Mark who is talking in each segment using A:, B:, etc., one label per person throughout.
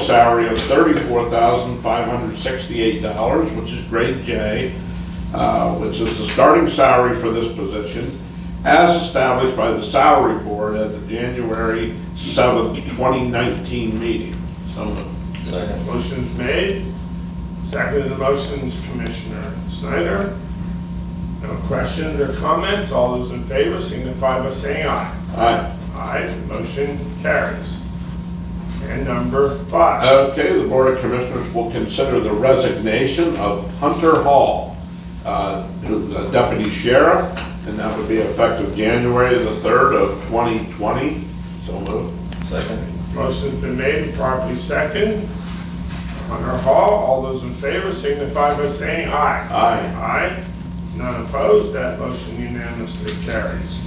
A: salary of $34,568, which is grade J, which is the starting salary for this position, as established by the salary board at the January 7th, 2019 meeting. So moved.
B: Second.
C: Motion's made. Seconded the motions, Commissioner Snyder. No questions or comments? All those in favor signify by saying aye.
A: Aye.
C: Aye, the motion carries. And number 5.
A: Okay, the Board of Commissioners will consider the resignation of Hunter Hall, who's a deputy sheriff, and that would be effective January the 3rd of 2020. So moved.
B: Second.
C: Motion's been made and properly second. Hunter Hall, all those in favor signify by saying aye.
A: Aye.
C: Aye. None opposed, that motion unanimously carries.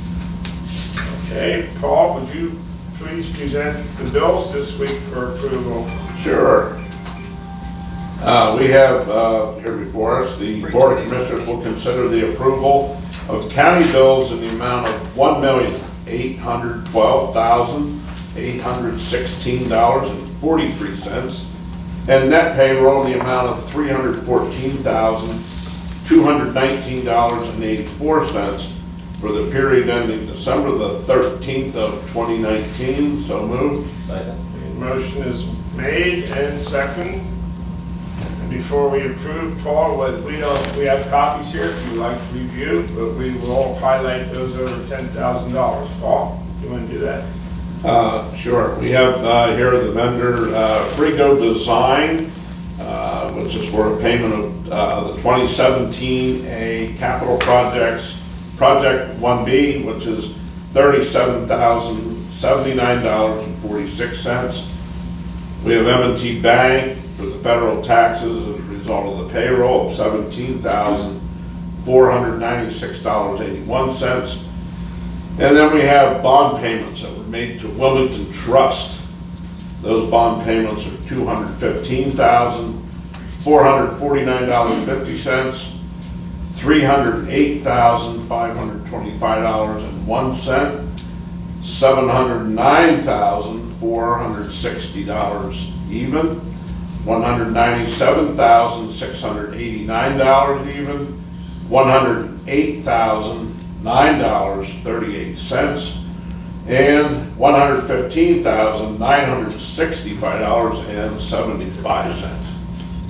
C: Okay, Paul, would you please present the bills this week for approval?
A: Sure. We have here before us, the Board of Commissioners will consider the approval of county bills in the amount of $1,812,816.43, and net payroll in the amount of $314,219.84 for the period ending December the 13th of 2019. So moved.
B: Second.
C: Motion is made and second. And before we approve, Paul, we have copies here if you'd like to review, but we will highlight those over $10,000. Paul, you want to do that?
A: Sure. We have here the vendor, Frigo Design, which is for a payment of the 2017 capital projects, Project 1B, which is $37,079.46. We have M&T Bank for the federal taxes as a result of the payroll of $17,496.81. And then we have bond payments that were made to Wilmington Trust. Those bond payments are $215,449.50, $308,525.01, $709,460 even, $197,689 even, $108,009.38, and $115,965.75.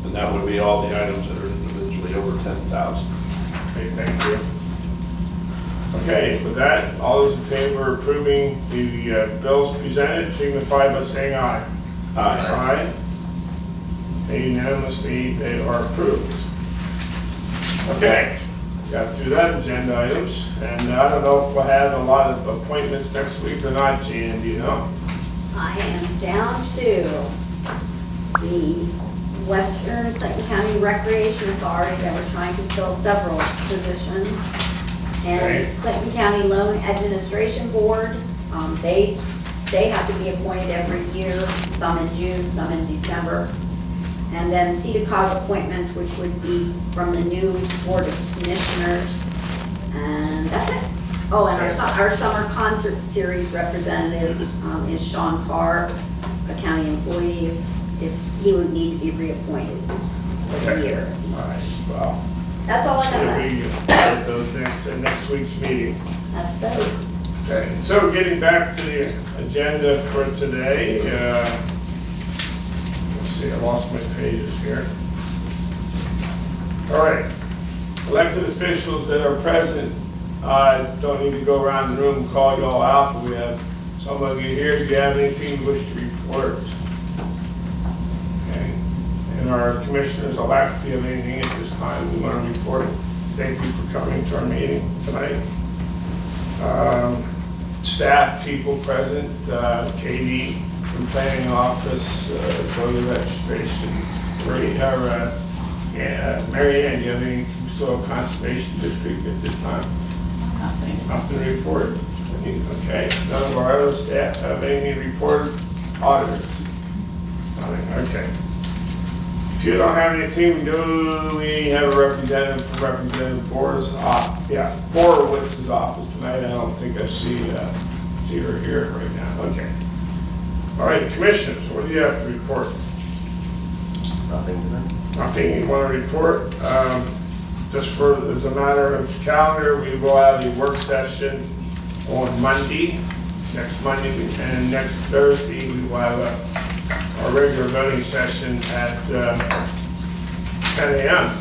A: And that would be all the items that are individually over 10,000.
C: Okay, thank you. Okay, with that, all those in favor of approving the bills presented signify by saying aye.
A: Aye.
C: Aye. Unanimously, they are approved. Okay, got through that agenda items, and I don't know if we'll have a lot of appointments next week or not, Jan, do you know?
D: I am down to the Western Clayton County Recreation Authority that we're trying to fill several positions. And
C: Okay.
D: Clayton County Loan Administration Board, they have to be appointed every year, some in June, some in December. And then CEDACOG appointments, which would be from the new Board of Commissioners. And that's it. Oh, and our summer concert series representative is Sean Carr, a county employee, if he would need to be reappointed every year.
C: All right, well,
D: That's all I
C: so
D: have.
C: we at those next week's meeting.
D: That's the,
C: Okay, so getting back to the agenda for today, let's see, I lost my pages here. All right, elected officials that are present, don't need to go around the room and call you all out, but we have some of you here. Do you have anything you wish to report? Okay, and our commissioners-elect, do you have anything at this time we want to report? Thank you for coming to our meeting tonight. Staff, people present, Katie from Planning Office, Soil Registration, Mary Ann, do you have any from Soil Conservation District at this time? Nothing to report? Okay, none of our other staff have any report? Auditors? Nothing, okay. If you don't have anything, we have a representative from Representative Borowitz's office tonight. I don't think I see her here right now. Okay. All right, commissioners, what do you have to report?
B: Nothing tonight.
C: Nothing you want to report? Just for, as a matter of calendar, we will have a work session on Monday, next Monday, and next Thursday, we will have a regular voting session at 10 a.m.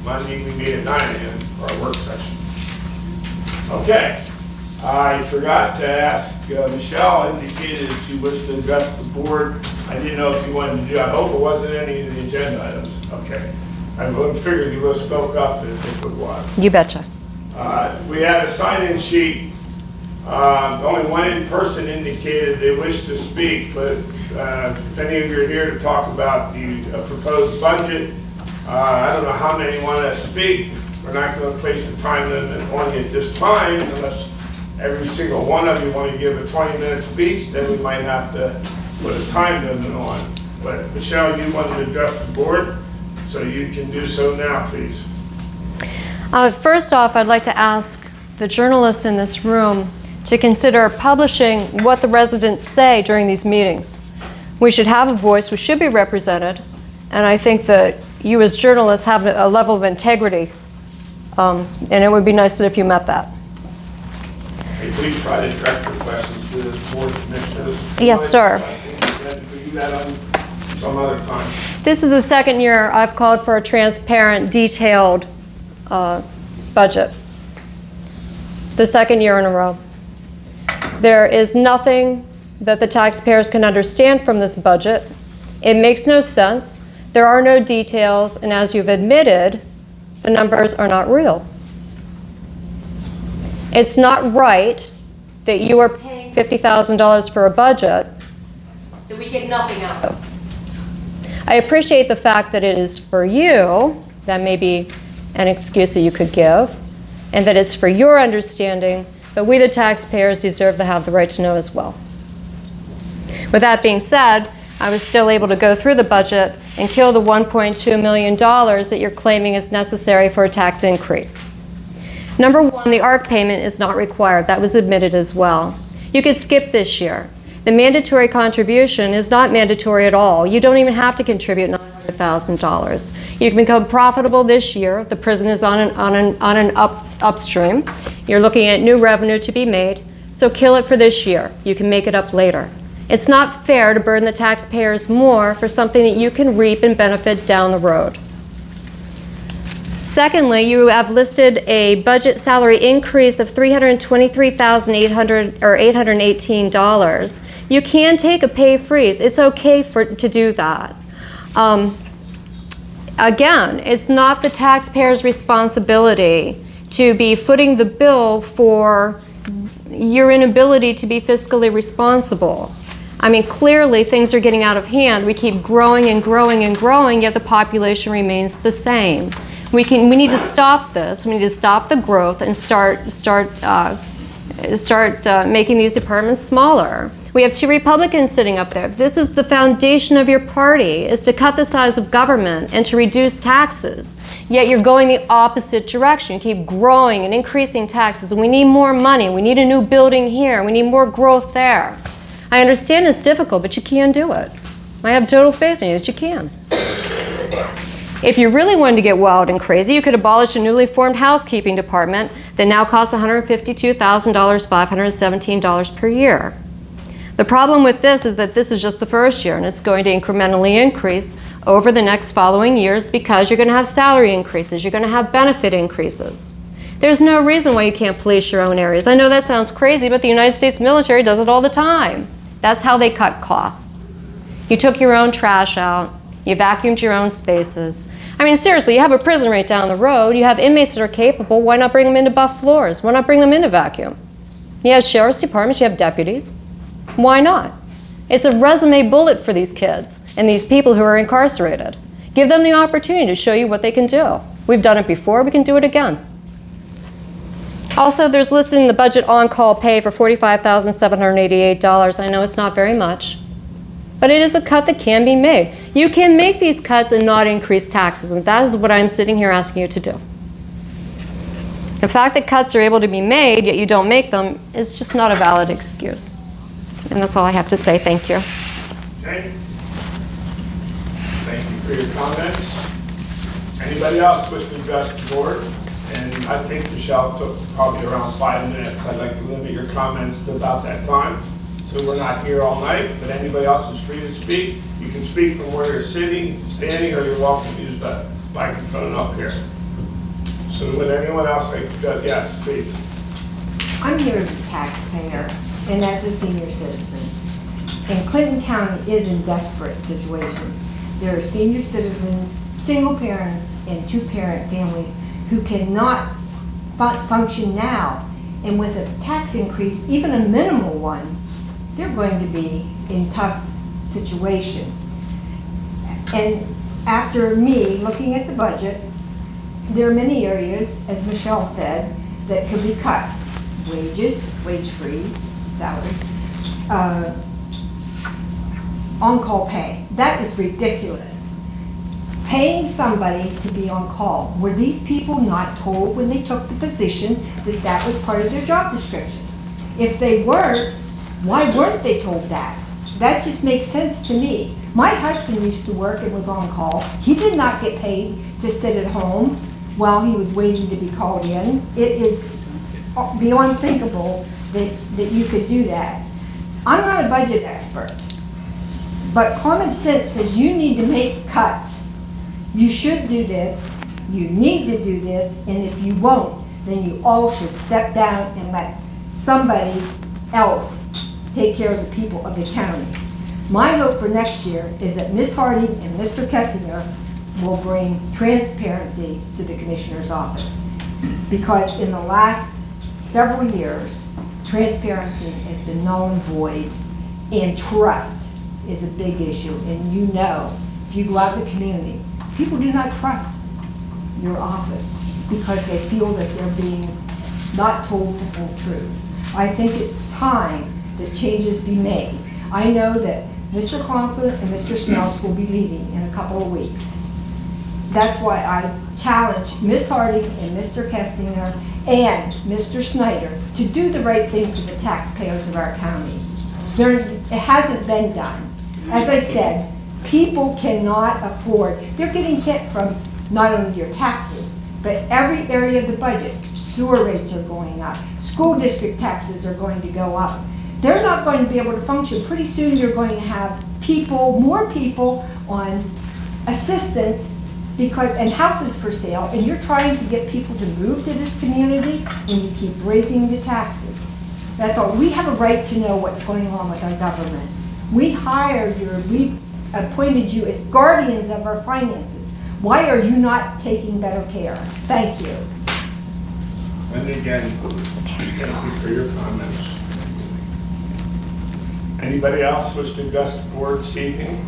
C: Monday, we meet at 9 a.m. for our work session. Okay. I forgot to ask, Michelle indicated that she wished to address the board. I didn't know if you wanted to do, I hope it wasn't any of the agenda items. Okay. I figured you would have spoke up if it was.
E: You betcha.
C: We had a sign-in sheet. Only one person indicated they wished to speak, but if any of you are here to talk about the proposed budget, I don't know how many want to speak. We're not going to place a time limit on you at this time unless every single one of you want to give a 20-minute speech, then we might have to put a time limit on. But Michelle, you want to address the board, so you can do so now, please.
E: First off, I'd like to ask the journalists in this room to consider publishing what the residents say during these meetings. We should have a voice, we should be represented, and I think that you as journalists have a level of integrity, and it would be nice that if you met that.
C: Hey, please try to direct your questions to the board commissioners.
E: Yes, sir.
C: We do that on some other time.
E: This is the second year I've called for a transparent, detailed budget. The second year in a row. There is nothing that the taxpayers can understand from this budget. It makes no sense. There are no details, and as you've admitted, the numbers are not real. It's not right that you are paying $50,000 for a budget that we get nothing out of. I appreciate the fact that it is for you. That may be an excuse that you could give, and that it's for your understanding, but we the taxpayers deserve to have the right to know as well. With that being said, I was still able to go through the budget and kill the $1.2 million that you're claiming is necessary for a tax increase. Number one, the ARC payment is not required. That was admitted as well. You could skip this year. The mandatory contribution is not mandatory at all. You don't even have to contribute $900,000. You can become profitable this year. The prison is on an upstream. You're looking at new revenue to be made, so kill it for this year. You can make it up later. It's not fair to burden the taxpayers more for something that you can reap and benefit down the road. Secondly, you have listed a budget salary increase of $323,818. You can take a pay freeze. It's okay to do that. Again, it's not the taxpayer's responsibility to be footing the bill for your inability to be fiscally responsible. I mean, clearly things are getting out of hand. We keep growing and growing and growing, yet the population remains the same. We need to stop this. We need to stop the growth and start making these departments smaller. We have two Republicans sitting up there. This is the foundation of your party, is to cut the size of government and to reduce taxes. Yet you're going the opposite direction. You keep growing and increasing taxes. And we need more money. We need a new building here. We need more growth there. I understand it's difficult, but you can do it. I have total faith in you that you can. If you really wanted to get wild and crazy, you could abolish a newly formed housekeeping department that now costs $152,517 per year. The problem with this is that this is just the first year, and it's going to incrementally increase over the next following years because you're going to have salary increases, you're going to have benefit increases. There's no reason why you can't police your own areas. I know that sounds crazy, but the United States military does it all the time. That's how they cut costs. You took your own trash out. You vacuumed your own spaces. I mean, seriously, you have a prison right down the road. You have inmates that are capable. Why not bring them in to buff floors? Why not bring them in to vacuum? You have sheriff's departments. You have deputies. Why not? It's a resume bullet for these kids and these people who are incarcerated. Give them the opportunity to show you what they can do. We've done it before. We can do it again. Also, there's listed in the budget on-call pay for $45,788. I know it's not very much, but it is a cut that can be made. You can make these cuts and not increase taxes, and that is what I'm sitting here asking you to do. The fact that cuts are able to be made, yet you don't make them, is just not a valid excuse. And that's all I have to say. Thank you.
C: Okay. Thank you. for your comments. Anybody else wish to address the board? And I think Michelle took probably around 5 minutes. I'd like to limit your comments to about that time, so we're not here all night, but anybody else is free to speak. You can speak from where you're sitting, standing, or you're welcome to use the microphone up here. So would anyone else like to go? Yes, please.
B: I'm here as a taxpayer and as a senior citizen. And Clinton County is in desperate situation. There are senior citizens, single parents, and two-parent families who cannot function now. And with a tax increase, even a minimal one, they're going to be in tough situation. And after me looking at the budget, there are many areas, as Michelle said, that could be cut. Wages, wage freeze, salaries, on-call pay. That is ridiculous. Paying somebody to be on call. Were these people not told when they took the position that that was part of their job description? If they weren't, why weren't they told that? That just makes sense to me. My husband used to work and was on call. He did not get paid to sit at home while he was waiting to be called in. It is beyond thinkable that you could do that. I'm not a budget expert, but common sense says you need to make cuts. You should do this, you need to do this, and if you won't, then you all should step down and let somebody else take care of the people of the county. My hope for next year is that Ms. Harding and Mr. Kessinger will bring transparency to the Commissioner's office. Because in the last several years, transparency has been null and void, and trust is a big issue. And you know, if you go out in the community, people do not trust your office because they feel that they're being not told the whole truth. I think it's time that changes be made. I know that Mr. Conklin and Mr. Schmelz will be leaving in a couple of weeks. That's why I challenge Ms. Harding and Mr. Kessinger and Mr. Snyder to do the right thing for the taxpayers of our county. It hasn't been done. As I said, people cannot afford, they're getting hit from not only your taxes, but every area of the budget. Sewer rates are going up. School district taxes are going to go up. They're not going to be able to function. Pretty soon you're going to have people, more people on assistance and houses for sale, and you're trying to get people to move to this community and you keep raising the taxes. That's all. We have a right to know what's going on with our government. We appointed you as guardians of our finances. Why are you not taking better care? Thank you.
C: And again, thank you for your comments. Anybody else wish to address the board this evening?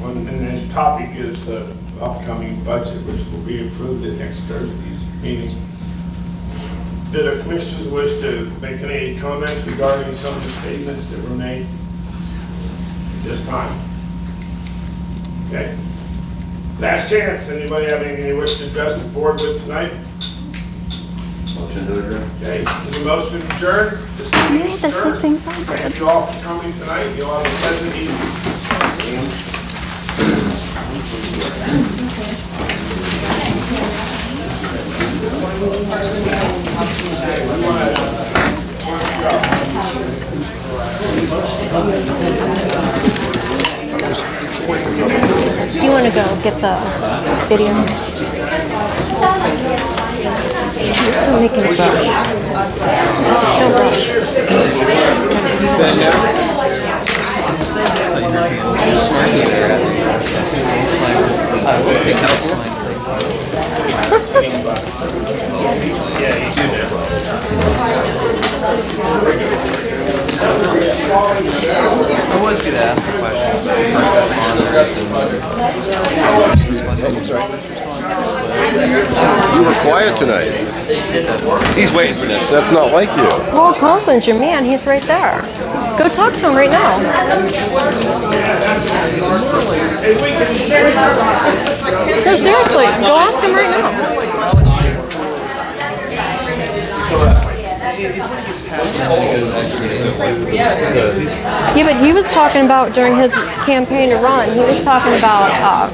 C: And the topic is the upcoming budget, which will be approved at next Thursday's meeting. Do the commissioners wish to make any comments regarding some of the statements that were made at this time? Okay. Last chance. Anybody have anything they wish to address the board with tonight?
F: Motion to adjourn.
C: Okay. Is the motion adjourned? This meeting is adjourned. Thank you all for coming tonight. You all have a pleasant evening.
E: Do you want to go get the video? I'm making a rush. No rush.
F: I was going to ask a question.
G: You were quiet tonight. He's waiting for this. That's not like you.
E: Paul Conklin's your man. He's right there. Go talk to him right now. No, seriously. Go ask him right now. Yeah, but he was talking about during his campaign to run, he was talking about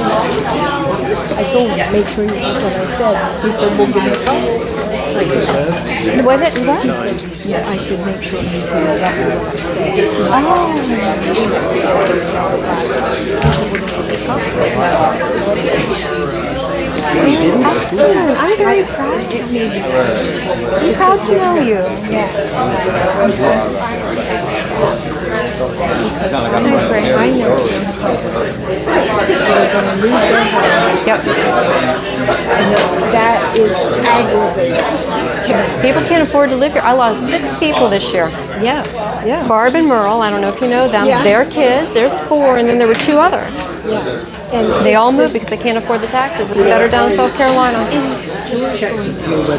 B: I told him, make sure you do what I said. He said, we'll give you a call.
E: What did, what?
B: He said, yeah, I said, make sure you do exactly what I said.
E: Oh, excellent. I'm very proud.
B: It made me
E: I'm proud to know you.
B: I know. They're gonna lose their house.
E: Yep.
B: And that is aggravating to me.
E: People can't afford to live here. I lost 6 people this year.
B: Yeah, yeah.
E: Barb and Merle, I don't know if you know them.
B: Yeah.
E: Their kids, there's 4, and then there were 2 others.
B: Yeah. And
E: They all
B: it's
E: moved
B: just-
E: because they can't afford the taxes. It's better down in South Carolina.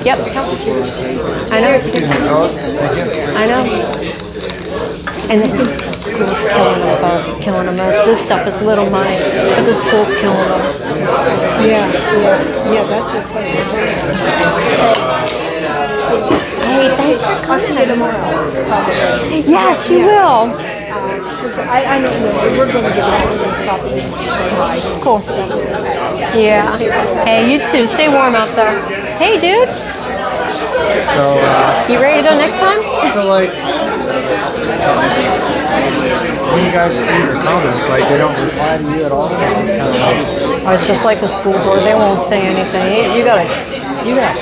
E: Yep. I know. I know. And the school's killing them. This stuff is little money, but the school's killing them.
B: Yeah, that's what's going on.
E: Hey, thanks for
B: I'll see you
E: coming.
B: tomorrow, probably.
E: Yeah, she will.
B: 'Cause I don't know, we're gonna get out and stop it just to say hi.
E: Cool. Yeah. Hey, you too. Stay warm out there. Hey, dude.
H: So,
E: You ready to go next time?
H: when you guys leave your comments, they don't reply to you at all. It's kind of
E: Oh, it's just like the school board. They won't say anything. You gotta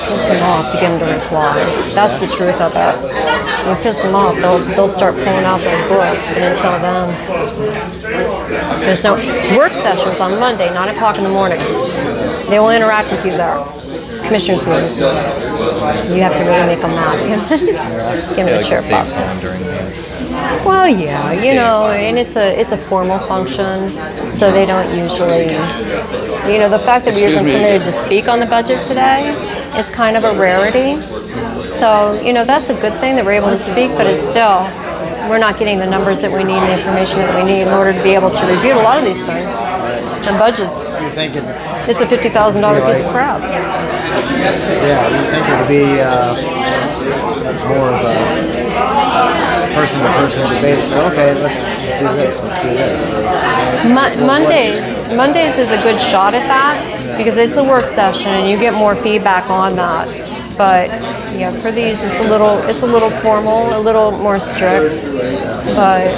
E: piss them off to get them to reply. That's the truth of it. You piss them off, they'll start pulling out their books. But until then, there's no work sessions on Monday, 9 o'clock in the morning. They will interact with you there. Commissioners meetings. You have to really make them mad. Give them a chair pop.
F: time during this.
E: Well, yeah, and it's a formal function, so they don't usually, the fact that we were permitted to speak on the budget today is kind of a rarity. So, that's a good thing that we're able to speak, but it's still, we're not getting the numbers that we need and the information that we need in order to be able to review a lot of these things. And budgets,
H: you're thinking,
E: it's a $50,000 piece of crap.
H: you think it would be more of a person-to-person debate. So, okay, let's do this.
E: Mondays is a good shot at that because it's a work session and you get more feedback on that. But yeah, for these, it's a little formal, a little more strict. But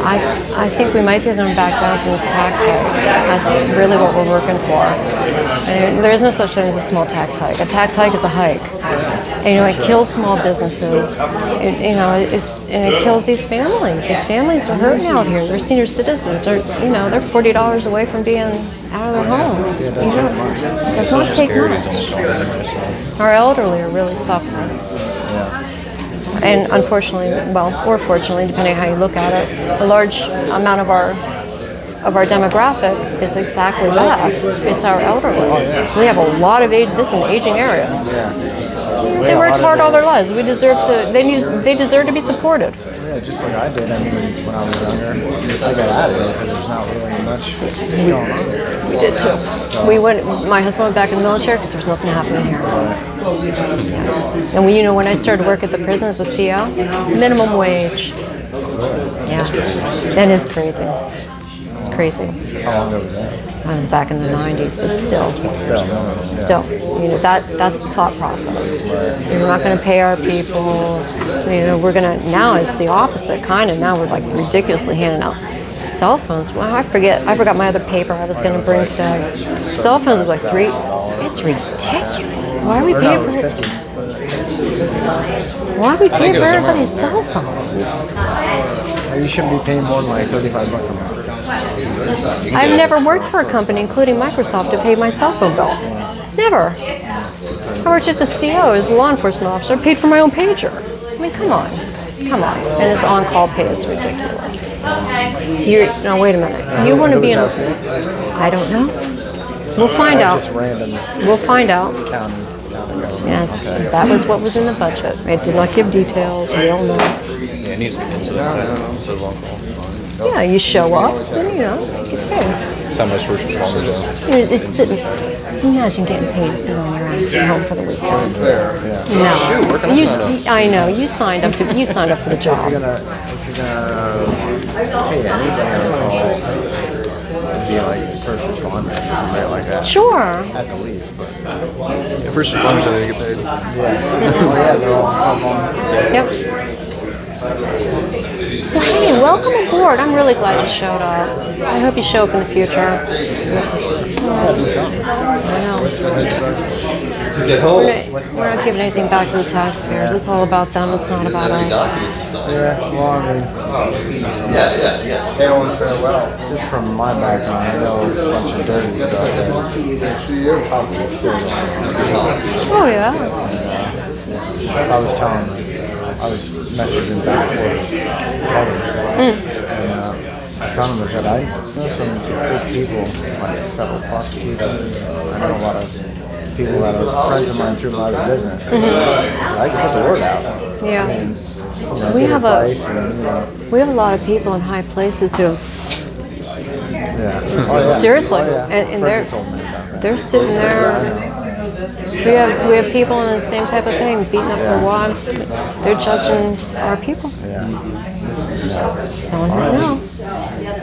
E: I think we might be going to back down from this tax hike. That's really what we're working for. And there is no such thing as a small tax hike. A tax hike is a hike. And, it kills small businesses. It kills these families. These families are hurting out here. They're senior citizens. They're $40 away from being out of their home. It does not take much. Our elderly are really suffering. And unfortunately, or fortunately, depending on how you look at it, a large amount of our demographic is exactly that. It's our elderly. We have a lot of age. This is an aging area. They worked hard all their lives. They deserve to be supported.
H: Yeah, just like I did. I mean, when I was younger, I got out of it because there's not really much going on there.
E: We did too. My husband went back in the military because there was nothing happening here. Yeah. And when I started work at the prison as a CO, minimum wage. Yeah, that is crazy. It's crazy.
H: How long ago was that?
E: I was back in the 90s, but still, that's the thought process. We're not going to pay our people. We're going to, now it's the opposite kind of. Now we're ridiculously handing out cell phones. Well, I forgot my other paper I was going to bring today. Cell phones are $3. It's ridiculous. Why are we paying for it? Why are we paying for everybody's cell phones?
H: You shouldn't be paying more than $35 a month.
E: I've never worked for a company, including Microsoft, to pay my cell phone bill. Never. I worked at the CO as a law enforcement officer, paid for my own pager. I mean, come on. And this on-call pay is ridiculous. No, wait a minute. You want to be in a... I don't know. We'll find out. We'll find out. Yes, that was what was in the budget. It did not give details. We all know.
F: Yeah, it needs to be incident instead of on call.
E: Yeah, you show up, and get paid.
F: That's how most first responders are.
E: It's sitting. Imagine getting paid to sit on your ass at home for the weekend. No,
F: Shoot, where can I sign up?
E: I know you signed up for the job.
H: If you're gonna pay anybody on call, it'd be like first responders or somebody like that.
E: Sure.
H: That's a lead, but
F: Yeah, first responders, they get paid.
H: yeah. Oh yeah, they're all volunteer.
E: Yep. Well, hey, welcome aboard. I'm really glad you showed up. I hope you show up in the future.
H: Yeah, do something.
E: I know.
G: To get home.
E: We're not giving anything back to the taxpayers. It's all about them. It's not about us.
H: Yeah, well, I mean, they always fare well. Just from my background, I know a bunch of dirty stuff that probably still going on.
E: Oh, yeah.
H: I was telling them, I was messaging back with Kevin, and I was telling him, I said, I know some good people, like federal prosecutors. I know a lot of people that are friends of mine through my other business. So I can put the word out.
E: Yeah.
H: I mean,
E: We
H: give
E: have
H: advice and,
E: We have a lot of people in high places who,
H: yeah. Oh, yeah.
E: seriously,
H: Oh, yeah.
E: and
H: Frederick told me about that.
E: they're sitting there. We have people in the same type of thing, beating up their wives. They're judging our people.
H: Yeah.
E: So I don't know.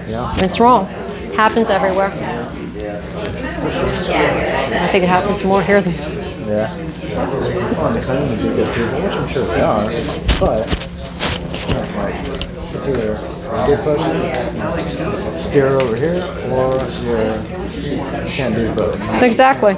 H: Yeah.
E: It's wrong. Happens everywhere. I think it happens more here than.
H: Yeah. People on the claim to be good people, which I'm sure they are, but like, it's either a good person, steer over here, or you can't do both.
E: Exactly.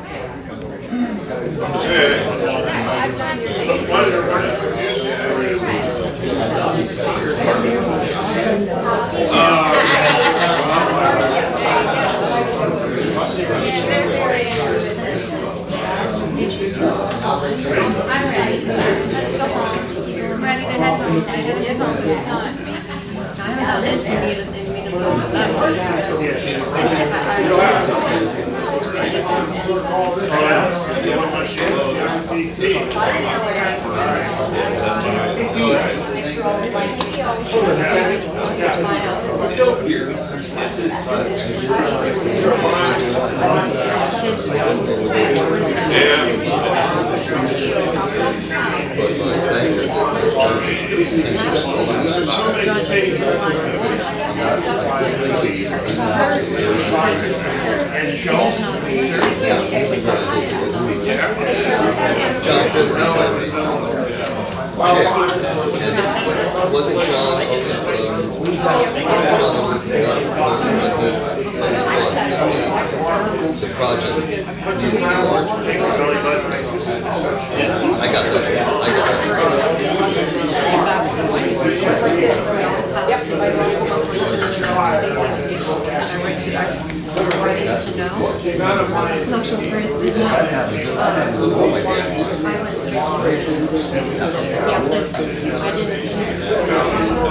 G: Wasn't John the project needed to be launched? I got
E: It's an actual phrase, it's not. I went straight to yeah, please. I didn't.